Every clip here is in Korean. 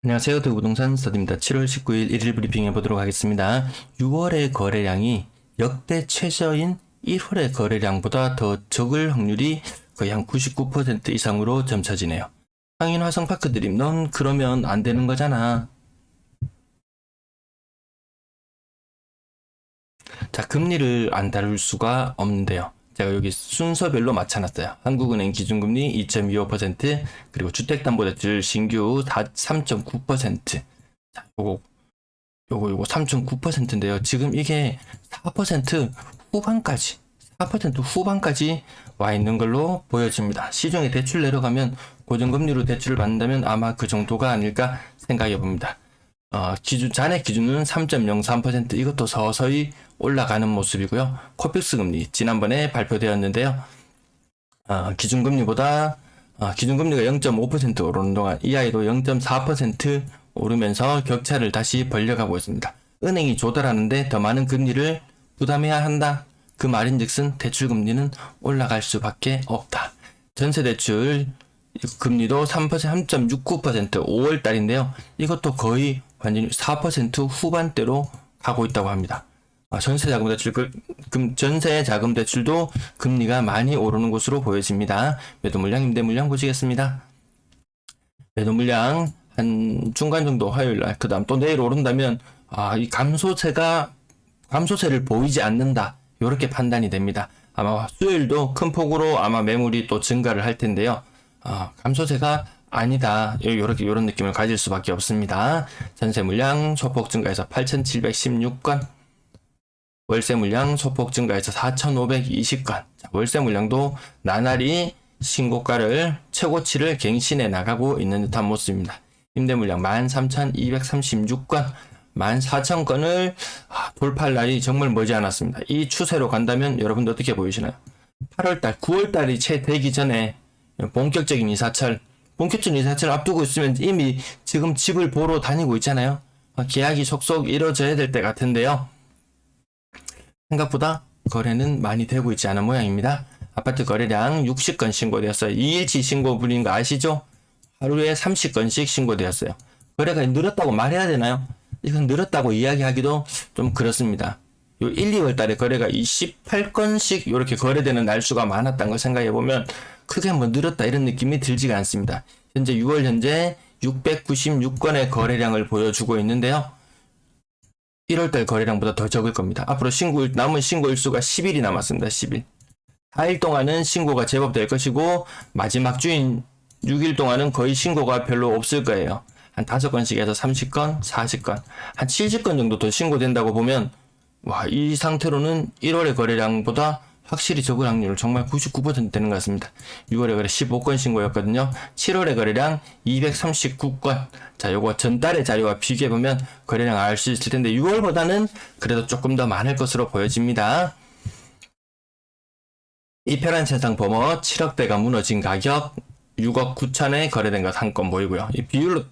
안녕하세요. 대구부동산 스터디입니다. 7월 19일 1일 브리핑 해보도록 하겠습니다. 6월의 거래량이 역대 최저인 1월의 거래량보다 더 적을 확률이 거의 한 99% 이상으로 점쳐지네요. 상인 화성파크 드림, 넌 그러면 안 되는 거잖아. 자, 금리를 안 다룰 수가 없는데요. 제가 여기 순서별로 맞춰놨어요. 한국은행 기준금리 2.25%, 그리고 주택담보대출 신규 3.9%. 자, 요거 3.9%인데요. 지금 이게 4% 후반까지, 4% 후반까지 와 있는 걸로 보여집니다. 시중에 대출 내려가면 고정금리로 대출을 받는다면 아마 그 정도가 아닐까 생각해 봅니다. 잔액 기준은 3.03%, 이것도 서서히 올라가는 모습이고요. 코픽스 금리 지난번에 발표되었는데요. 기준금리가 0.5% 오르는 동안 이 아이도 0.4% 오르면서 격차를 다시 벌려가고 있습니다. 은행이 조달하는데 더 많은 금리를 부담해야 한다. 그 말인즉슨 대출금리는 올라갈 수밖에 없다. 전세대출 금리도 3.69% 5월달인데요. 이것도 거의 완전히 4% 후반대로 가고 있다고 합니다. 전세 자금 대출도 금리가 많이 오르는 것으로 보여집니다. 매도 물량, 임대 물량 보시겠습니다. 매도 물량 한 중간 정도 화요일 날, 그 다음 또 내일 오른다면 이 감소세를 보이지 않는다, 이렇게 판단이 됩니다. 아마 수요일도 큰 폭으로 아마 매물이 또 증가를 할 텐데요. 감소세가 아니다, 이런 느낌을 가질 수밖에 없습니다. 전세 물량 소폭 증가해서 8,716건, 월세 물량 소폭 증가해서 4,520건. 월세 물량도 나날이 신고가를 최고치를 갱신해 나가고 있는 듯한 모습입니다. 임대 물량 13,236건, 14,000건을 돌파할 날이 정말 머지 않았습니다. 이 추세로 간다면 여러분들 어떻게 보이시나요? 8월달, 9월달이 채 되기 전에 본격적인 이사철 앞두고 있으면 이미 지금 집을 보러 다니고 있잖아요. 계약이 속속 이루어져야 될 때 같은데요. 생각보다 거래는 많이 되고 있지 않은 모양입니다. 아파트 거래량 60건 신고되었어요. 2일치 신고 분인 거 아시죠? 하루에 30건씩 신고되었어요. 거래가 늘었다고 말해야 되나요? 이건 늘었다고 이야기하기도 좀 그렇습니다. 요 1, 2월 달에 거래가 28건씩 이렇게 거래되는 날수가 많았다는 걸 생각해보면 크게 늘었다 이런 느낌이 들지가 않습니다. 현재 6월 현재 696건의 거래량을 보여주고 있는데요. 1월달 거래량보다 더 적을 겁니다. 앞으로 남은 신고 일수가 10일이 남았습니다. 10일. 4일 동안은 신고가 제법 될 것이고, 마지막 주인 6일 동안은 거의 신고가 별로 없을 거예요. 한 5건씩 해서 30건, 40건, 한 70건 정도 더 신고된다고 보면, 이 상태로는 1월의 거래량보다 확실히 적을 확률 정말 99% 되는 것 같습니다. 6월에 거래 15건 신고였거든요. 7월에 거래량 239건. 자, 요거 전달의 자료와 비교해보면 거래량 알 수 있을 텐데 6월보다는 그래도 조금 더 많을 것으로 보여집니다. 이편한 세상 범어 7억대가 무너진 가격 6억 9천에 거래된 것 한 건 보이고요. 이 비율로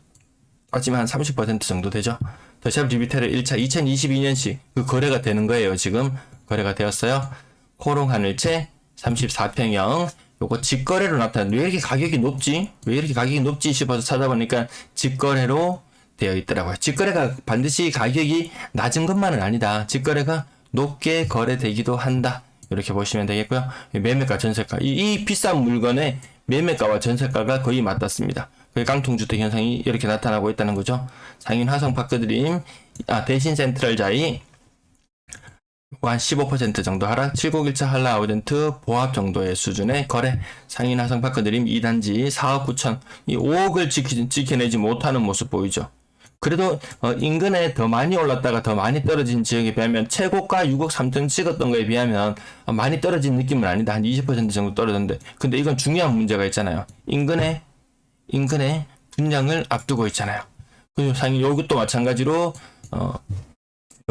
따지면 한 30% 정도 되죠. 더샵 리비테르 1차 2022년식 그 거래가 되는 거예요. 지금 거래가 되었어요. 호롱 하늘채 34평형, 요거 직거래로 나타난, 왜 이렇게 가격이 높지 싶어서 찾아보니까 직거래로 되어 있더라고요. 직거래가 반드시 가격이 낮은 것만은 아니다. 직거래가 높게 거래되기도 한다, 이렇게 보시면 되겠고요. 매매가 전세가, 이 비싼 물건의 매매가와 전세가가 거의 맞닿습니다. 깡통주택 현상이 이렇게 나타나고 있다는 거죠. 상인 화성파크드림, 대신 센트럴자이 한 15% 정도 하락, 791차 한라 아우덴트 보합 정도의 수준의 거래, 상인 화성파크드림 2단지 4억 9천, 이 5억을 지켜내지 못하는 모습 보이죠. 그래도 인근에 더 많이 올랐다가 더 많이 떨어진 지역에 비하면 최고가 6억 3천 찍었던 거에 비하면 많이 떨어진 느낌은 아니다. 한 20% 정도 떨어졌는데, 근데 이건 중요한 문제가 있잖아요. 인근에 분양을 앞두고 있잖아요. 그리고 상인 요것도 마찬가지로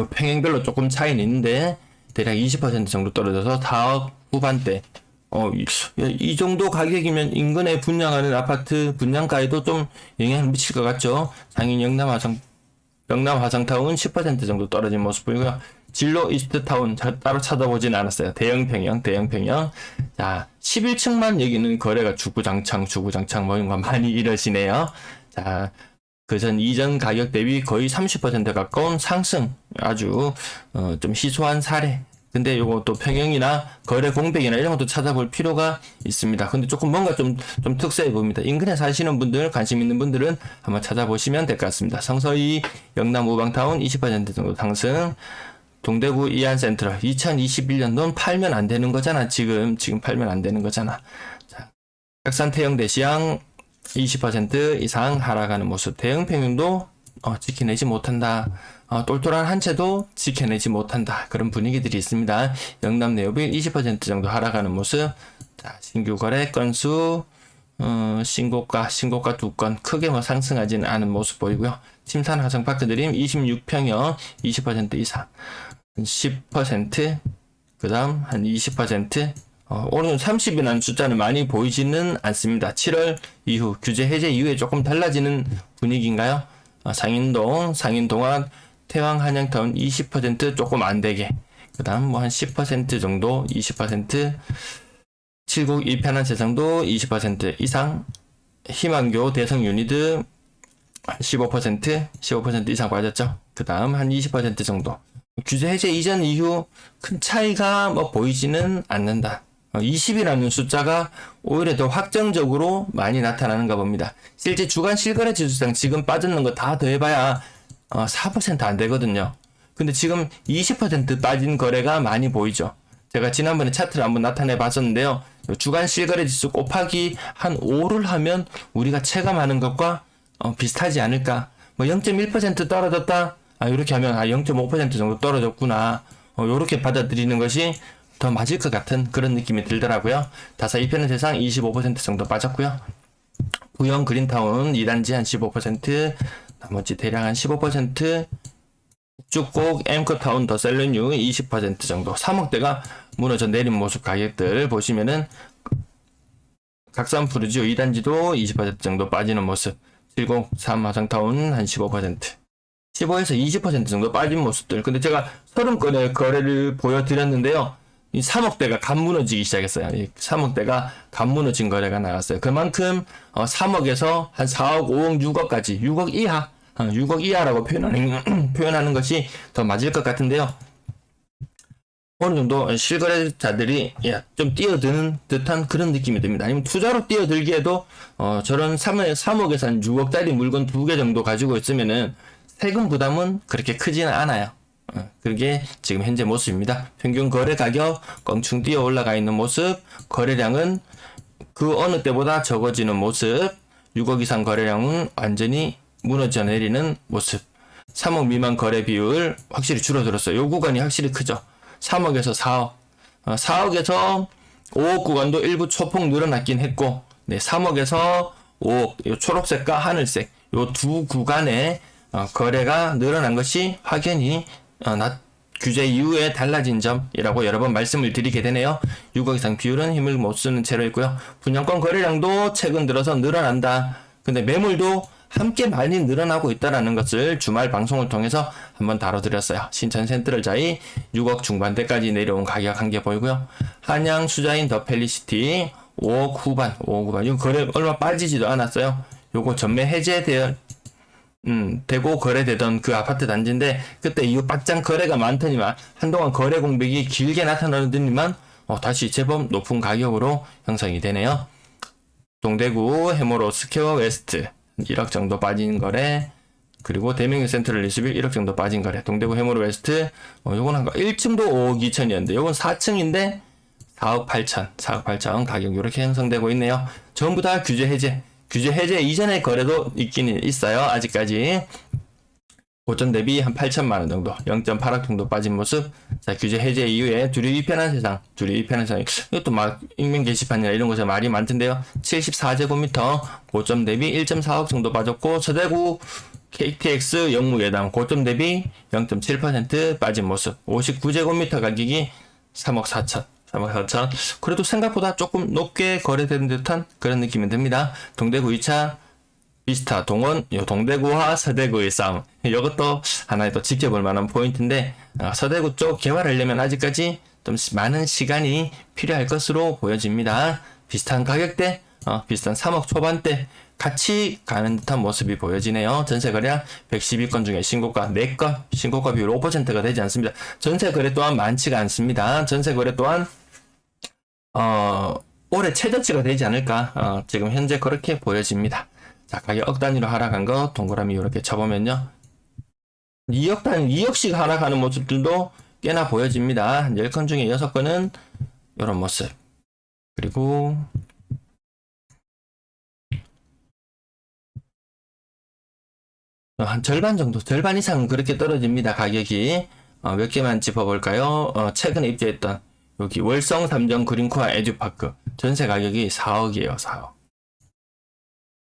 평행별로 조금 차이는 있는데 대략 20% 정도 떨어져서 4억 후반대. 이 정도 가격이면 인근에 분양하는 아파트 분양가에도 좀 영향을 미칠 것 같죠. 상인 영남 화성타운 10% 정도 떨어진 모습 보이고요. 진로 이스트타운 따로 찾아보진 않았어요. 대형평형. 자, 11층만 여기는 거래가 주구장창 모임과 많이 이러시네요. 자, 그전 이전 가격 대비 거의 30% 가까운 상승, 아주 좀 희소한 사례. 근데 요거 또 평형이나 거래 공백이나 이런 것도 찾아볼 필요가 있습니다. 근데 조금 뭔가 좀 특수해 보입니다. 인근에 사시는 분들, 관심 있는 분들은 한번 찾아보시면 될 것 같습니다. 성서이 영남 우방타운 20% 정도 상승. 동대구 이안센트럴 2021년도는 팔면 안 되는 거잖아. 지금 팔면 안 되는 거잖아. 자, 약산 태형 대시양 20% 이상 하락하는 모습. 대형 평형도 지켜내지 못한다. 똘똘한 한 채도 지켜내지 못한다. 그런 분위기들이 있습니다. 영남 네오빌 20% 정도 하락하는 모습. 자, 신규 거래 건수 신고가 2건 크게 상승하지는 않은 모습 보이고요. 침산 화성 파크드림 26평형 20% 이상 10% 그 다음 한 20% 오늘 30이라는 숫자는 많이 보이지는 않습니다. 7월 이후 규제 해제 이후에 조금 달라지는 분위기인가요? 상인동, 상인동안 태왕 한양타운 20% 조금 안되게 그 다음 뭐 한 10% 정도 20% 칠곡 이편한 세상도 20% 이상 희망교 대성 유니드 15% 이상 빠졌죠. 그 다음 한 20% 정도 규제 해제 이전 이후 큰 차이가 뭐 보이지는 않는다. 20이라는 숫자가 오히려 더 확정적으로 많이 나타나는가 봅니다. 실제 주간 실거래 지수상 지금 빠졌는 거 다 더해봐야 4% 안 되거든요. 근데 지금 20% 빠진 거래가 많이 보이죠. 제가 지난번에 차트를 한번 나타내 봤었는데요. 주간 실거래 지수 곱하기 한 5를 하면 우리가 체감하는 것과 비슷하지 않을까. 뭐 0.1% 떨어졌다. 이렇게 하면 0.5% 정도 떨어졌구나. 요렇게 받아들이는 것이 더 맞을 것 같은 그런 느낌이 들더라고요. 다사 2편의 세상 25% 정도 빠졌고요. 부영 그린타운 2단지 한 15%, 나머지 대략 한 15%, 북주곡 엠커타운 더 셀러뉴 20% 정도, 3억대가 무너져 내린 모습 가격들 보시면은 각산푸르지오 2단지도 20% 정도 빠지는 모습, 703 화성타운 한 15%, 15에서 20% 정도 빠진 모습들. 근데 제가 30건의 거래를 보여드렸는데요. 이 3억대가 간 무너지기 시작했어요. 이 3억대가 간 무너진 거래가 나왔어요. 그만큼 3억에서 한 4억, 5억, 6억까지 6억 이하, 6억 이하라고 표현하는 것이 더 맞을 것 같은데요. 어느 정도 실거래자들이 좀 뛰어드는 듯한 그런 느낌이 듭니다. 아니면 투자로 뛰어들기에도 저런 3억에서 한 6억짜리 물건 2개 정도 가지고 있으면은 세금 부담은 그렇게 크지는 않아요. 그게 지금 현재 모습입니다. 평균 거래 가격 껑충 뛰어 올라가 있는 모습, 거래량은 그 어느 때보다 적어지는 모습, 6억 이상 거래량은 완전히 무너져 내리는 모습, 3억 미만 거래 비율 확실히 줄어들었어요. 요 구간이 확실히 크죠. 3억에서 4억, 4억에서 5억 구간도 일부 초폭 늘어났긴 했고, 네, 3억에서 5억, 요 초록색과 하늘색, 요 두 구간에 거래가 늘어난 것이 확연히 규제 이후에 달라진 점이라고 여러 번 말씀을 드리게 되네요. 6억 이상 비율은 힘을 못 쓰는 채로 있고요. 분양권 거래량도 최근 들어서 늘어난다. 근데 매물도 함께 많이 늘어나고 있다는 것을 주말 방송을 통해서 한번 다뤄드렸어요. 신천 센트럴자이 6억 중반대까지 내려온 가격 한 개 보이고요. 한양 수자인 더 펠리시티 5억 후반, 5억 후반. 이거 거래 얼마 빠지지도 않았어요. 요거 전매 해제되어 되고 거래되던 그 아파트 단지인데 그때 이후 바짝 거래가 많더니만 한동안 거래 공백이 길게 나타나더니만 다시 제법 높은 가격으로 형성이 되네요. 동대구 해모로 스퀘어 웨스트 1억 정도 빠진 거래, 그리고 대명역 센트럴 리스빌 1억 정도 빠진 거래. 동대구 해모로 웨스트 요건 한 1층도 5억 2천이었는데 요건 4층인데 4억 8천 가격 이렇게 형성되고 있네요. 전부 다 규제 해제 이전의 거래도 있긴 있어요. 아직까지 고점 대비 한 8천만원 정도, 0.8억 정도 빠진 모습. 자, 규제 해제 이후에 두리 편한 세상, 이것도 막 익명 게시판이나 이런 곳에 말이 많던데요. 74제곱미터 고점 대비 1.4억 정도 빠졌고, 서대구 KTX 영무예담 고점 대비 0.7% 빠진 모습. 59제곱미터 가격이 3억 4천. 그래도 생각보다 조금 높게 거래된 듯한 그런 느낌이 듭니다. 동대구 2차 비스타 동원, 동대구와 서대구의 싸움. 이것도 하나의 또 지켜볼 만한 포인트인데, 서대구 쪽 개발하려면 아직까지 좀 많은 시간이 필요할 것으로 보여집니다. 비슷한 가격대, 비슷한 3억 초반대 같이 가는 듯한 모습이 보여지네요. 전세 거래량 112건 중에 신고가 4건, 신고가 비율 5%가 되지 않습니다. 전세 거래 또한 많지가 않습니다. 전세 거래 또한 올해 최저치가 되지 않을까, 지금 현재 그렇게 보여집니다. 자, 가격 억 단위로 하락한 거 동그라미 이렇게 쳐보면요. 2억 단위, 2억씩 하락하는 모습들도 꽤나 보여집니다. 한 10건 중에 6건은 이런 모습. 그리고 한 절반 정도, 절반 이상은 그렇게 떨어집니다. 가격이. 몇 개만 짚어볼까요? 최근에 입주했던 여기 월성 3정 그린코아 에듀파크 전세 가격이 4억이에요. 4억.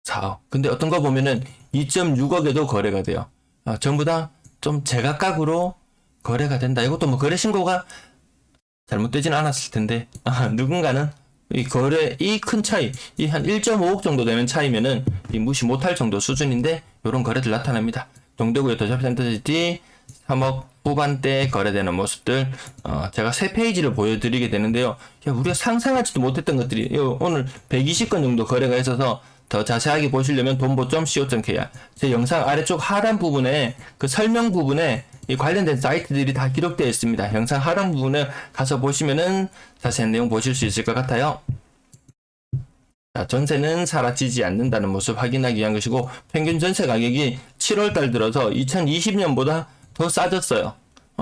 4억. 근데 어떤 거 보면은 2.6억에도 거래가 돼요. 전부 다 좀 제각각으로 거래가 된다. 이것도 뭐 거래 신고가 잘못되진 않았을 텐데, 누군가는 이 거래, 이 큰 차이, 이 한 1.5억 정도 되는 차이면은 이 무시 못할 정도 수준인데, 요런 거래들 나타납니다. 동대구의 더샵센터시티 3억 후반대에 거래되는 모습들, 제가 3페이지를 보여드리게 되는데요. 야, 우리가 상상하지도 못했던 것들이, 오늘 120건 정도 거래가 있어서 더 자세하게 보시려면 돈보.co.kr 제 영상 아래쪽 하단 부분에 그 설명 부분에 이 관련된 사이트들이 다 기록되어 있습니다. 영상 하단 부분에 가서 보시면은 자세한 내용 보실 수 있을 것 같아요. 자, 전세는 사라지지 않는다는 모습 확인하기 위한 것이고, 평균 전세 가격이 7월달 들어서 2020년보다 더 싸졌어요.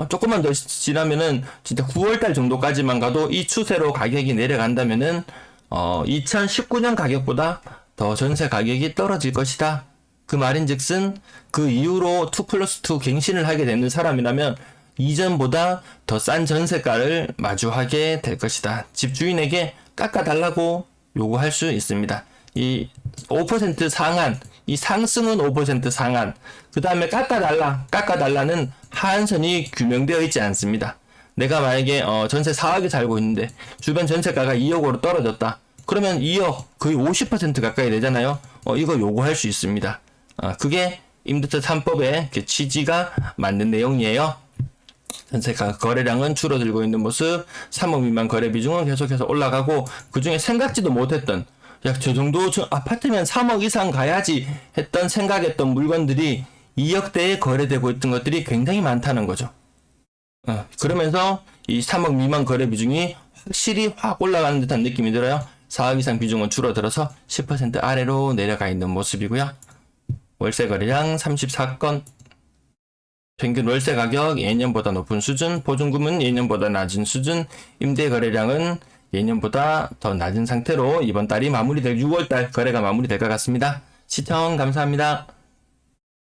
조금만 더 지나면은 진짜 9월달 정도까지만 가도 이 추세로 가격이 내려간다면은 2019년 가격보다 더 전세 가격이 떨어질 것이다. 그 말인즉슨 그 이후로 2+2 갱신을 하게 되는 사람이라면 이전보다 더 싼 전세가를 마주하게 될 것이다. 집주인에게 깎아달라고 요구할 수 있습니다. 이 5% 상한, 이 상승은 5% 상한, 그 다음에 깎아달라는 하한선이 규명되어 있지 않습니다. 내가 만약에 전세 4억에 살고 있는데 주변 전세가가 2억으로 떨어졌다. 그러면 2억 거의 50% 가까이 되잖아요. 이거 요구할 수 있습니다. 그게 임대차 3법의 그 취지가 맞는 내용이에요. 전세가 거래량은 줄어들고 있는 모습, 3억 미만 거래 비중은 계속해서 올라가고, 그 중에 생각지도 못했던, 야, 저 정도 아파트면 3억 이상 가야지 했던 생각했던 물건들이 2억대에 거래되고 있던 것들이 굉장히 많다는 거죠. 그러면서 이 3억 미만 거래 비중이 확실히 확 올라가는 듯한 느낌이 들어요. 4억 이상 비중은 줄어들어서 10% 아래로 내려가 있는 모습이고요. 월세 거래량 34건, 평균 월세 가격 예년보다 높은 수준, 보증금은 예년보다 낮은 수준, 임대 거래량은 예년보다 더 낮은 상태로 이번 달이 마무리될 6월달 거래가 마무리될 것 같습니다. 시청 감사합니다.